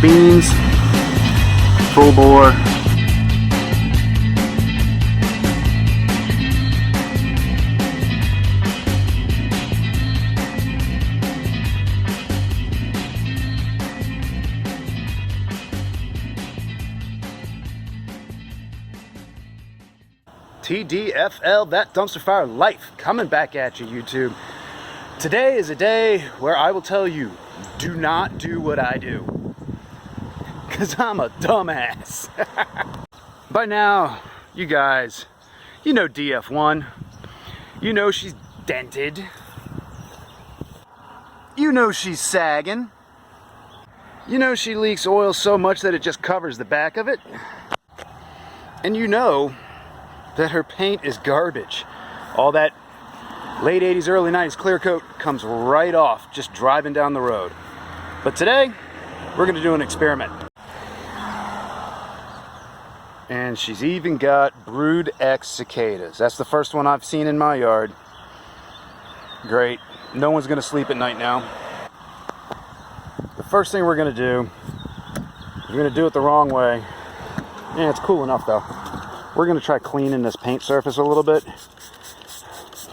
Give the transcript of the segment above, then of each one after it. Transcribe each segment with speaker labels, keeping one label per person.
Speaker 1: beans, full bore. TDFL, that dumpster fire life, coming back at you, YouTube. Today is a day where I will tell you, do not do what I do, because I'm a dumbass. By now, you guys, you know DF1. You know she's dented. You know she's sagging. You know she leaks oil so much that it just covers the back of it. And you know that her paint is garbage. All that late 80s, early 90s clear coat comes right off just driving down the road. But today, we're gonna do an experiment. And she's even got Brood X cicadas. That's the first one I've seen in my yard. Great, no one's gonna sleep at night now. The first thing we're gonna do, we're gonna do it the wrong way. Yeah, it's cool enough though. We're going to try cleaning this paint surface a little bit.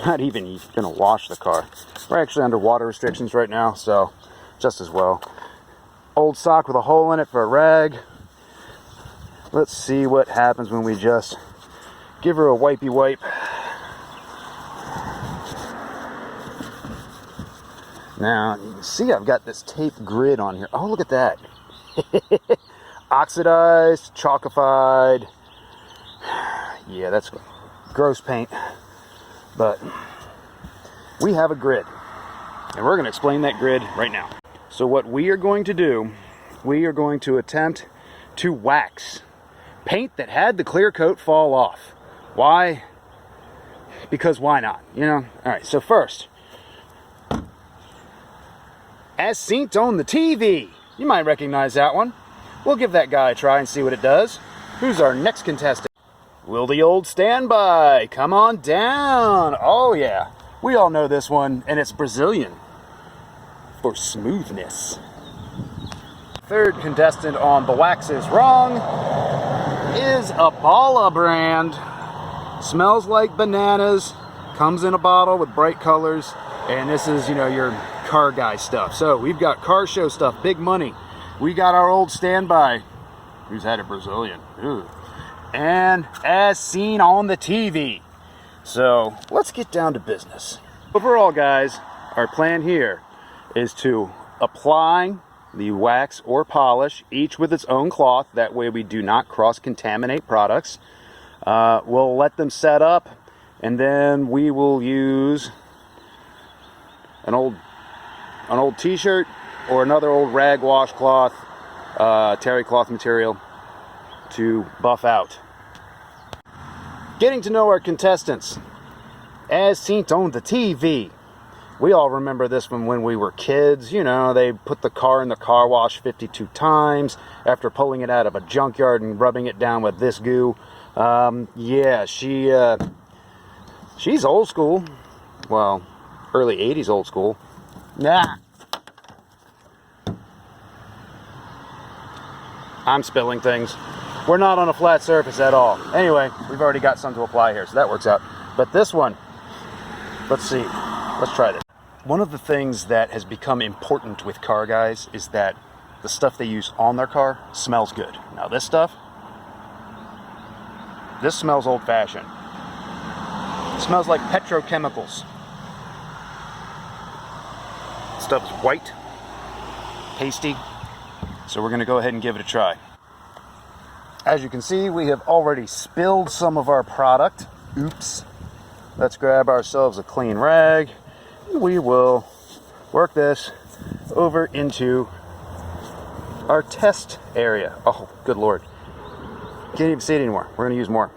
Speaker 1: Not even going to wash the car. We're actually under water restrictions right now, so just as well. Old sock with a hole in it for a rag. Let's see what happens when we just give her a wipey wipe. Now, you can see I've got this tape grid on here. Oh, look at that. Oxidized, chalkified. Yeah, that's gross paint, but we have a grid, and we're going to explain that grid right now. So what we are going to do, we are going to attempt to wax paint that had the clear coat fall off. Why? Because why not, you know? All right, so first, as seent on the TV. You might recognize that one. We'll give that guy a try and see what it does. Who's our next contestant? Will the old standby come on down? Oh yeah, we all know this one, and it's Brazilian for smoothness. Third contestant on the Wax is Wrong is Abala brand. Smells like bananas, comes in a bottle with bright colors, and this is, you know, your car guy stuff. So we've got car show stuff, big money. We got our old standby, who's had a Brazilian. Ooh. And as seen on the TV. So let's get down to business. Overall, guys, our plan here is to apply the wax or polish, each with its own cloth. That way we do not cross-contaminate products. We'll let them set up, and then we will use an old t-shirt or another old rag washcloth, terry cloth material to buff out. Getting to know our contestants. As seen on the TV. We all remember this from when we were kids. You know, they put the car in the car wash 52 times after pulling it out of a junkyard and rubbing it down with this goo. Yeah, she's old school. Well, early 80s old school. Nah. I'm spilling things. We're not on a flat surface at all. Anyway, we've already got some to apply here, so that works out. But this one, let's see. Let's try this. One of the things that has become important with car guys is that the stuff they use on their car smells good. Now this stuff, this smells old-fashioned. It smells like petrochemicals. Stuff's white, tasty, so we're gonna go ahead and give it a try. As you can see, we have already spilled some of our product. Oops. Let's grab ourselves a clean rag. We will work this over into our test area. Oh, good Lord. Can't even see it anymore. We're going to use more.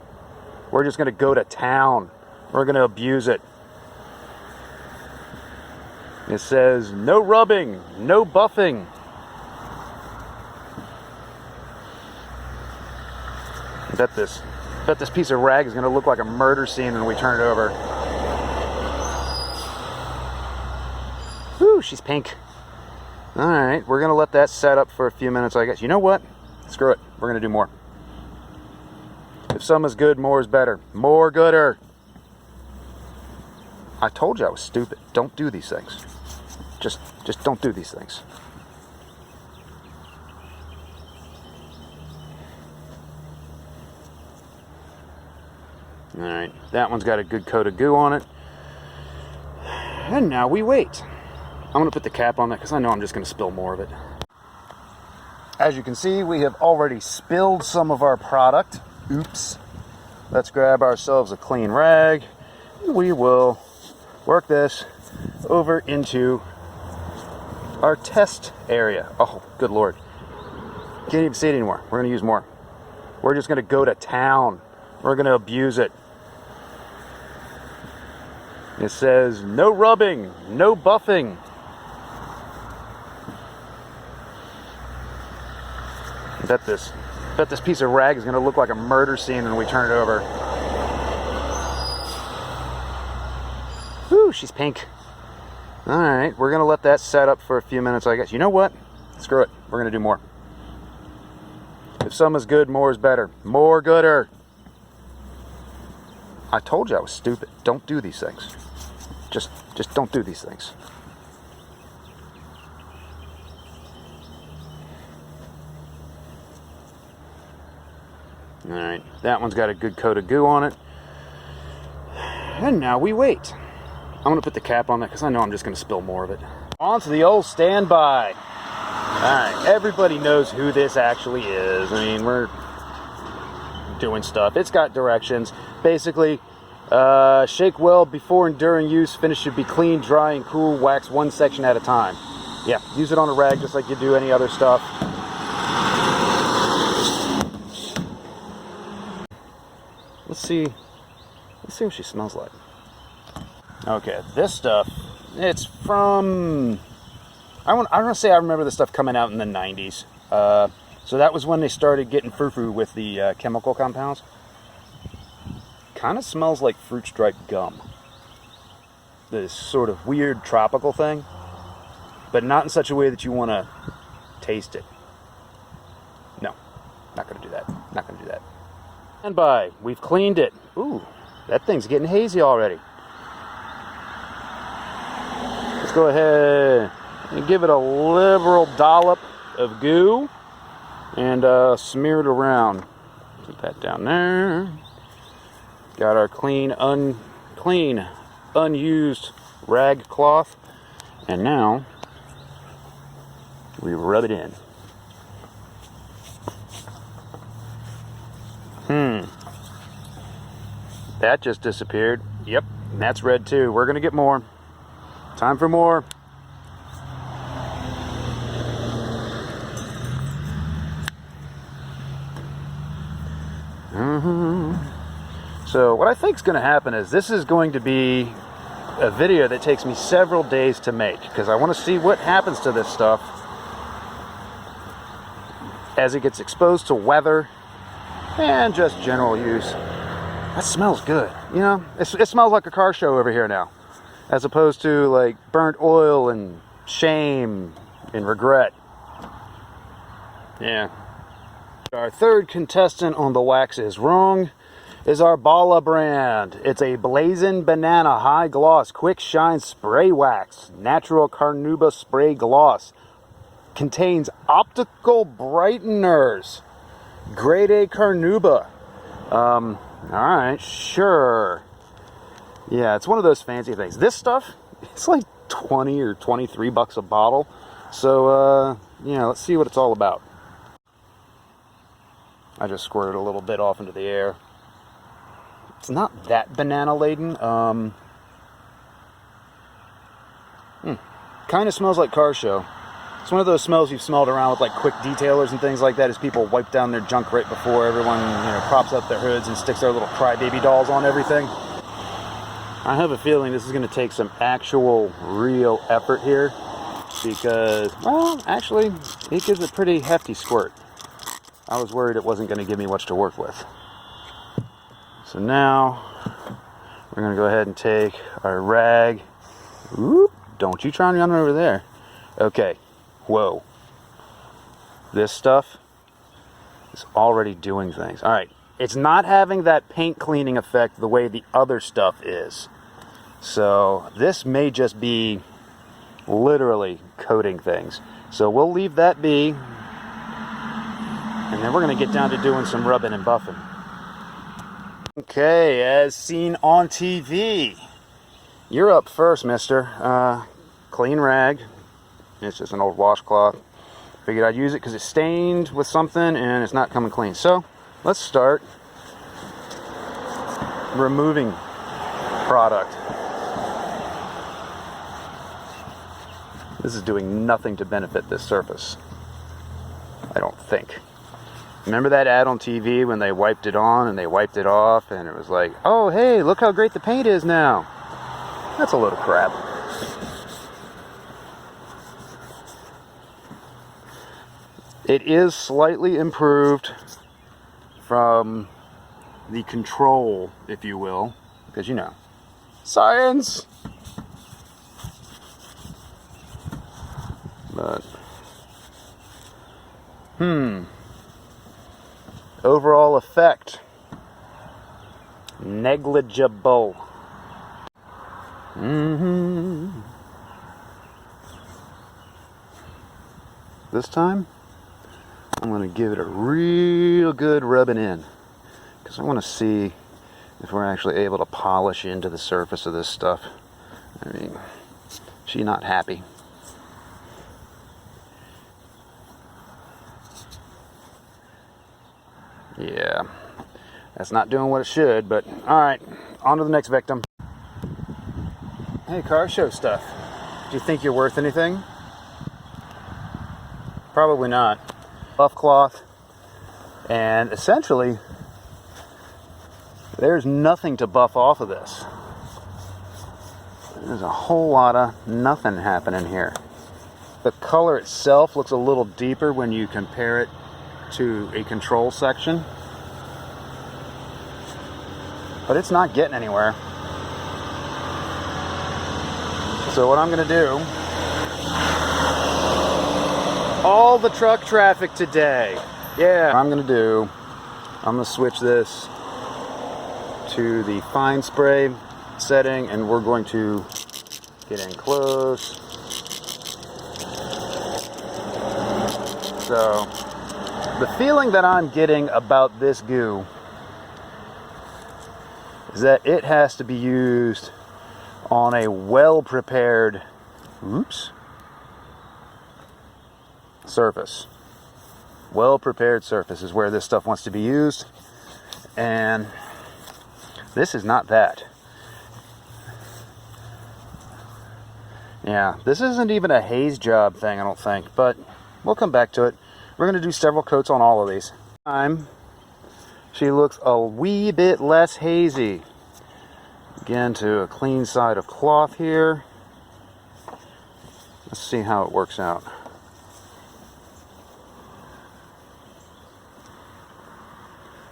Speaker 1: We're just going to go to town. We're going to abuse it. It says no rubbing, no buffing. I bet this piece of rag is going to look like a murder scene when we turn it over. Whew, she's pink. Alright, we're going to let that set up for a few minutes, I guess. You know what? Screw it. We're going to do more. If some is good, more is better. More gooder. I told you I was stupid. Don't do these things. Just don't do these things. Alright, that one's got a good coat of goo on it. And now we wait. I'm going to put the cap on that because I know I'm just going to spill more of it. As you can see, we have already spilled some of our product. Oops. Let's grab ourselves a clean rag. We will work this over into our test area. Oh, good Lord. Can't even see it anymore. We're going to use more. We're just going to go to town. We're going to abuse it. It says no rubbing, no buffing. I bet this piece of rag is going to look like a murder scene when we turn it over. Whew, she's pink. Alright, we're going to let that set up for a few minutes, I guess. You know what? Screw it. We're going to do more. If some is good, more is better. More gooder. I told you I was stupid. Don't do these things. Just don't do these things. Alright, that one's got a good coat of goo on it. And now we wait. I'm going to put the cap on that because I know I'm just going to spill more of it. On to the old standby. Alright, everybody knows who this actually is. I mean, we're doing stuff. It's got directions. Basically, shake well before and during use. Finish should be clean, dry, and cool. Wax one section at a time. Yeah, use it on a rag just like you do any other stuff. Let's see what she smells like. Okay, this stuff, it's from, I want to say I remember this stuff coming out in the 90s. So that was when they started getting frou-frou with the chemical compounds. Kind of smells like fruit stripe gum. This sort of weird tropical thing, but not in such a way that you want to taste it. No, not going to do that. Not going to do that. And by, we've cleaned it. Ooh, that thing's getting hazy already. Let's go ahead and give it a liberal dollop of goo and smear it around. Put that down there. Got our clean, unused rag cloth, and now we rub it in. That just disappeared. Yep, and that's red too. We're gonna get more. Time for more. So what I think is going to happen is this is going to be a video that takes me several days to make because I want to see what happens to this stuff as it gets exposed to weather and just general use. That smells good. You know, it smells like a car show over here now, as opposed to like burnt oil and shame and regret. Yeah. Our third contestant on the wax is wrong is our Bala brand. It's a Blazing Banana High Gloss Quick Shine Spray Wax. Natural Carnauba Spray Gloss. Contains optical brighteners. Grade A Carnauba. Alright, sure. Yeah, it's one of those fancy things. This stuff, it's like 20 or 23 bucks a bottle. So, yeah, let's see what it's all about. I just squirted a little bit off into the air. It's not that banana laden. Kind of smells like car show. It's one of those smells you've smelled around with like quick detailers and things like that as people wipe down their junk right before everyone, props up their hoods and sticks their little crybaby dolls on everything. I have a feeling this is going to take some actual real effort here because, well, actually, it gives a pretty hefty squirt. I was worried it wasn't going to give me much to work with. So now, we're going to go ahead and take our rag. Oop, don't you try and run over there. Okay, Whoa. This stuff is already doing things. All right. It's not having that paint cleaning effect the way the other stuff is. So this may just be literally coating things. So we'll leave that be. And then we're going to get down to doing some rubbing and buffing. Okay, as seen on TV. You're up first, mister. Clean rag. It's just an old washcloth. Figured I'd use it because it's stained with something and it's not coming clean. So let's start removing product. This is doing nothing to benefit this surface, I don't think. Remember that ad on TV when they wiped it on and they wiped it off and it was like, oh hey, look how great the paint is now. That's a load of crap. It is slightly improved from the control, if you will, because you know, science. But, overall effect, negligible. This time, I'm going to give it a real good rubbing in, because I want to see if we're actually able to polish into the surface of this stuff. I mean, she's not happy. Yeah, that's not doing what it should, but alright, on to the next victim. Hey, car show stuff. Do you think you're worth anything? Probably not. Buff cloth, and essentially, there's nothing to buff off of this. There's a whole lot of nothing happening here. The color itself looks a little deeper when you compare it to a control section, but it's not getting anywhere. So what I'm going to do, all the truck traffic today, yeah, what I'm going to do, I'm going to switch this to the fine spray setting, and we're going to get in close. So the feeling that I'm getting about this goo is that it has to be used on a well-prepared surface. Well-prepared surface is where this stuff wants to be used, and this is not that. Yeah, this isn't even a haze job thing, I don't think, but we'll come back to it. We're going to do several coats on all of these. She looks a wee bit less hazy. Again, to a clean side of cloth here. Let's see how it works out.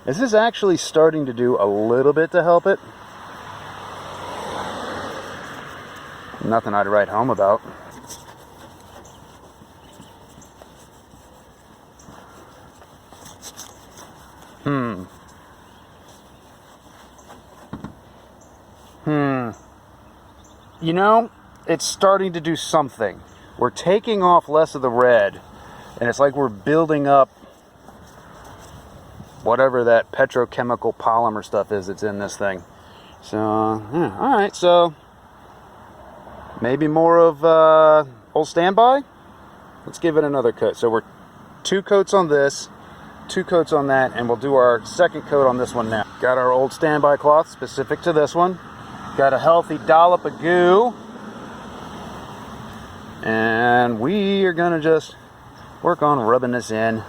Speaker 1: Is this actually starting to do a little bit to help it? Nothing I'd write home about. You know, it's starting to do something. We're taking off less of the red, and it's like we're building up whatever that petrochemical polymer stuff is that's in this thing. So, alright, so maybe more of old standby? Let's give it another coat. So we're 2 coats on this, 2 coats on that, and we'll do our second coat on this one now. Got our old standby cloth specific to this one. Got a healthy dollop of goo. And we are gonna just work on rubbing this in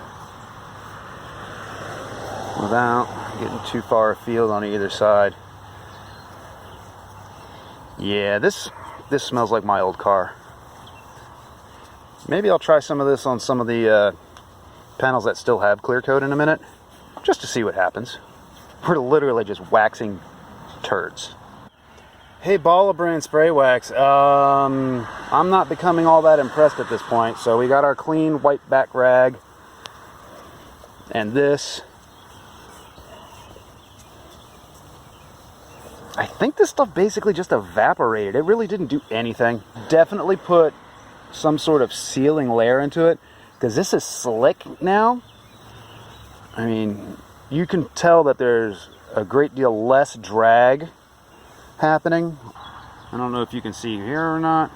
Speaker 1: without getting too far afield on either side. Yeah, this smells like my old car. Maybe I'll try some of this on some of the panels that still have clear coat in a minute, just to see what happens. We're literally just waxing turds. Hey, Balla brand spray wax. I'm not becoming all that impressed at this point. So we got our clean white back rag. And this. I think this stuff basically just evaporated. It really didn't do anything. Definitely put some sort of sealing layer into it, because this is slick now. I mean, you can tell that there's a great deal less drag happening. I don't know if you can see here or not,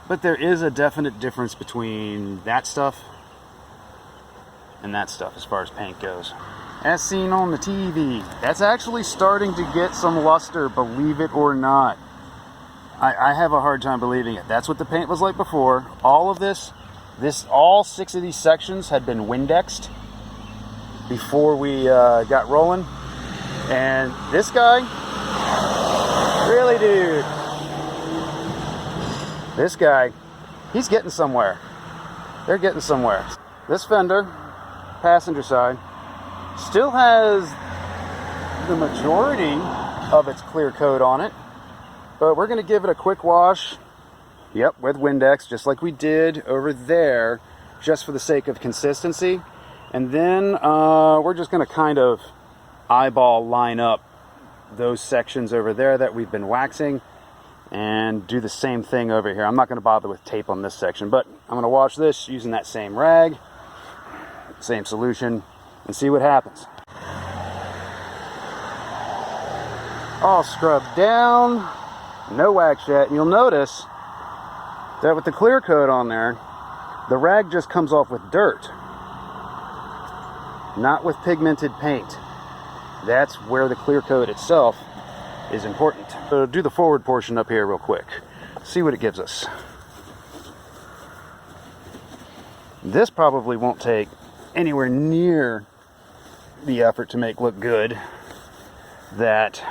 Speaker 1: but there is a definite difference between that stuff and that stuff as far as paint goes. As seen on the TV, that's actually starting to get some luster, believe it or not. I have a hard time believing it. That's what the paint was like before. All of all 6 of these sections had been Windexed before we got rolling. And this guy, really, dude, this guy, he's getting somewhere. They're getting somewhere. This fender, passenger side, still has the majority of its clear coat on it, but we're going to give it a quick wash, yep, with Windex, just like we did over there, just for the sake of consistency. And then we're just going to kind of eyeball line up those sections over there that we've been waxing and do the same thing over here. I'm not going to bother with tape on this section, but I'm going to wash this using that same rag, same solution, and see what happens. All scrubbed down, no wax yet. And you'll notice that with the clear coat on there, the rag just comes off with dirt, not with pigmented paint. That's where the clear coat itself is important. So do the forward portion up here real quick. See what it gives us. This probably won't take anywhere near the effort to make look good that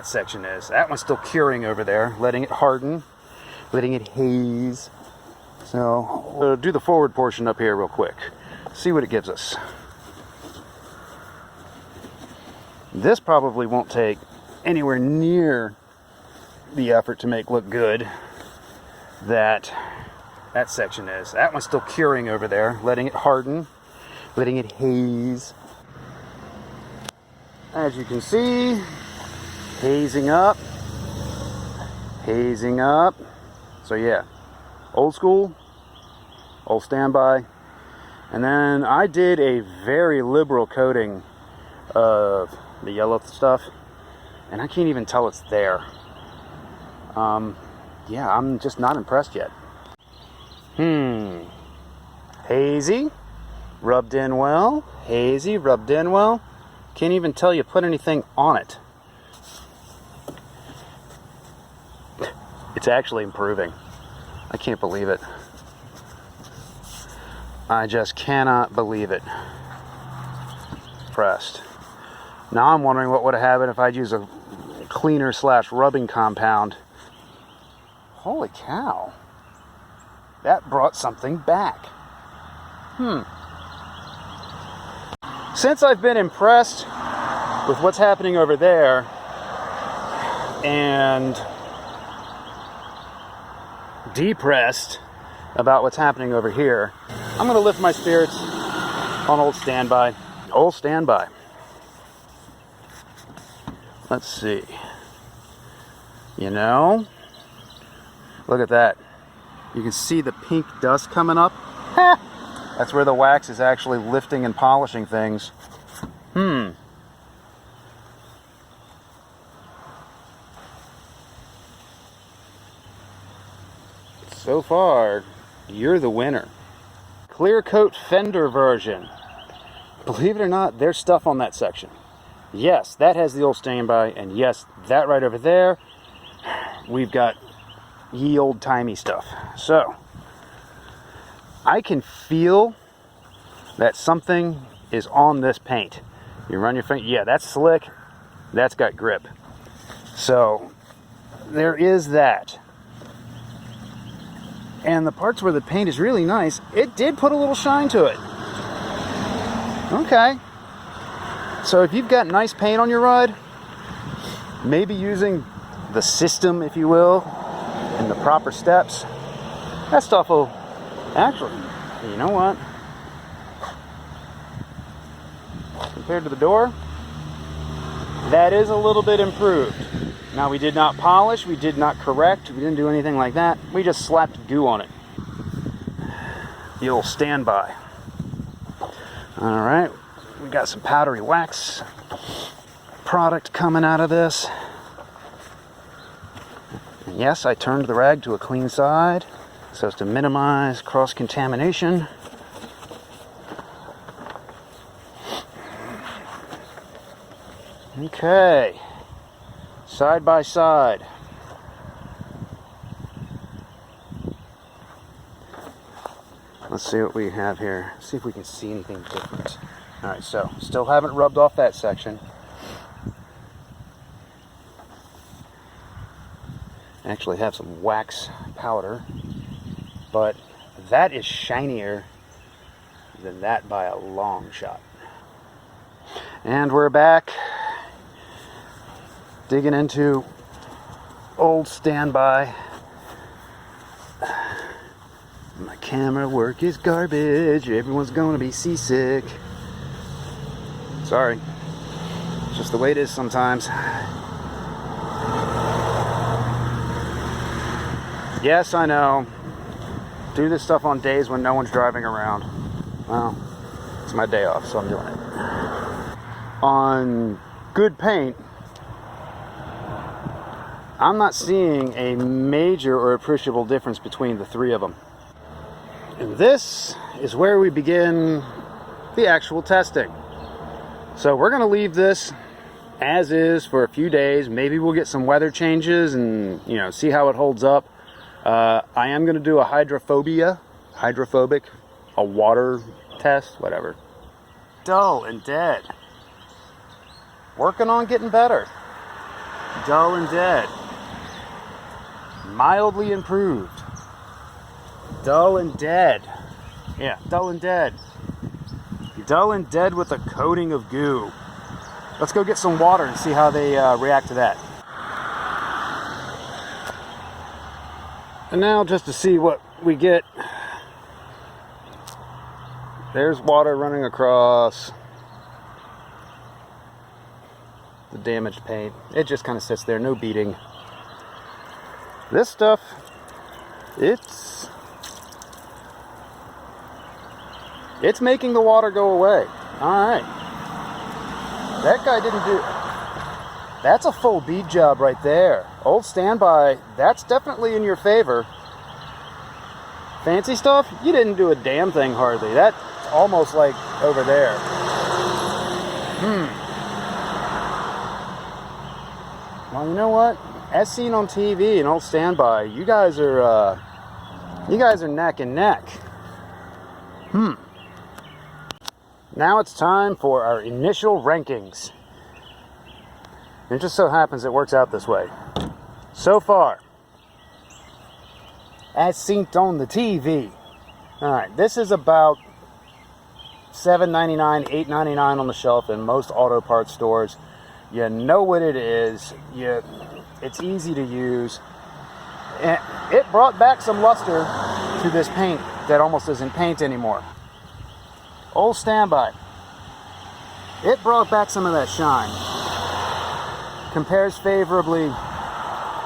Speaker 1: section is. That one's still curing over there, letting it harden, letting it haze. So do the forward portion up here real quick. See what it gives us. This probably won't take anywhere near the effort to make look good that section is. That one's still curing over there, letting it harden, letting it haze. As you can see, hazing up. So yeah, old school, old standby. And then I did a very liberal coating of the yellow stuff, and I can't even tell it's there. Yeah, I'm just not impressed yet. Hazy, rubbed in well. Hazy, rubbed in well. Can't even tell you put anything on it. It's actually improving. I can't believe it. I just cannot believe it. Pressed. Now I'm wondering what would have happened if I'd use a cleaner / rubbing compound. Holy cow. That brought something back. Since I've been impressed with what's happening over there and depressed about what's happening over here, I'm going to lift my spirits on old standby. Old standby. Let's see. You know, look at that. You can see the pink dust coming up. That's where the wax is actually lifting and polishing things. So far, you're the winner. Clear coat fender version. Believe it or not, there's stuff on that section. Yes, that has the old standby, and yes, that right over there, we've got ye old timey stuff. So I can feel that something is on this paint. You run your finger, yeah, that's slick, that's got grip. So there is that. And the parts where the paint is really nice, it did put a little shine to it. Okay. So if you've got nice paint on your ride, maybe using the system, if you will, and the proper steps, that stuff will actually, you know what? Compared to the door, that is a little bit improved. Now, we did not polish, we did not correct, we didn't do anything like that. We just slapped goo on it. The old standby. All right, we got some powdery wax product coming out of this. And yes, I turned the rag to a clean side so as to minimize cross-contamination. Okay, side by side. Let's see what we have here. See if we can see anything different. All right, so still haven't rubbed off that section. I actually have some wax powder, but that is shinier than that by a long shot. And we're back, digging into old standby. My camera work is garbage. Everyone's gonna be seasick. Sorry. It's just the way it is sometimes. Yes, I know. Do this stuff on days when no one's driving around. Well, it's my day off, so I'm doing it. On good paint, I'm not seeing a major or appreciable difference between the three of them. And this is where we begin the actual testing. So we're going to leave this as is for a few days. Maybe we'll get some weather changes and, you know, see how it holds up. I am going to do a hydrophobic, a water test, whatever. Dull and dead. Working on getting better. Dull and dead. Mildly improved. Dull and dead. Yeah, dull and dead. Dull and dead with a coating of goo. Let's go get some water and see how they react to that. And now, just to see what we get, there's water running across the damaged paint. It just kind of sits there, no beating. This stuff, it's making the water go away. All right. That guy didn't do... That's a full bead job right there. Old standby, that's definitely in your favor. Fancy stuff, you didn't do a damn thing hardly. That's almost like over there. Well, you know what? As seen on TV and old standby, you guys are neck and neck. Now it's time for our initial rankings. And it just so happens it works out this way. So far, as seen on the TV. Alright, this is about $7.99, $8.99 on the shelf in most auto parts stores. You know what it is. It's easy to use. And it brought back some luster to this paint that almost isn't paint anymore. Old standby. It brought back some of that shine. Compares favorably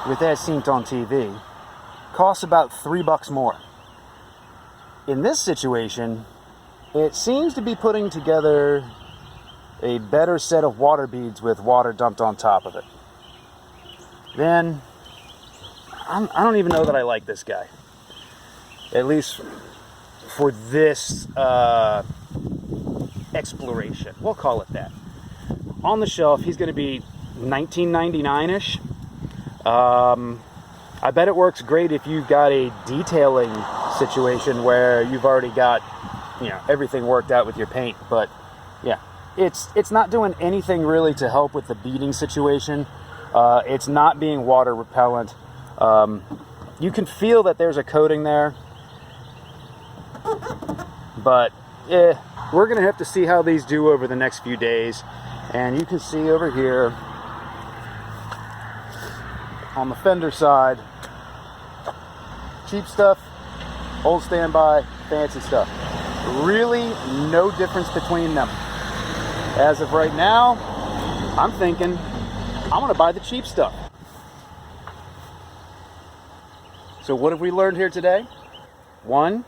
Speaker 1: with as seen on TV. Costs about $3 more. In this situation, it seems to be putting together a better set of water beads with water dumped on top of it. Then, I don't even know that I like this guy. At least for this exploration. We'll call it that. On the shelf, he's going to be $19.99-ish. I bet it works great if you've got a detailing situation where you've already got, you know, everything worked out with your paint. But yeah, it's not doing anything really to help with the beading situation. It's not being water repellent. You can feel that there's a coating there, but we're gonna have to see how these do over the next few days. And you can see over here, on the fender side. Cheap stuff, old standby, fancy stuff. Really no difference between them. As of right now, I'm thinking I'm gonna buy the cheap stuff. So what have we learned here today? 1,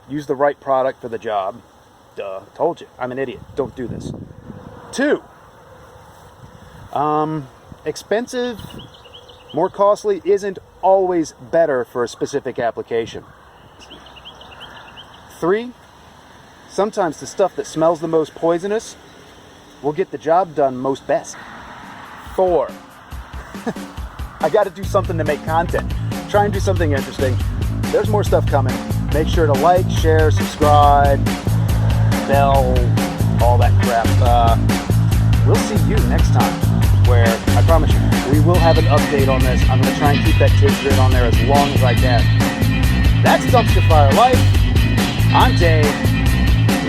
Speaker 1: use the right product for the job. Duh, told you, I'm an idiot, don't do this. 2, expensive, more costly isn't always better for a specific application. 3, sometimes the stuff that smells the most poisonous will get the job done most best. 4, I gotta do something to make content. Try and do something interesting. There's more stuff coming. Make sure to like, share, subscribe, bell, all that crap. We'll see you next time, where I promise you, we will have an update on this. I'm gonna try and keep that tape grid on there as long as I can. That's Dumpster Fire Life. I'm Dave.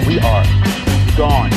Speaker 1: We are gone.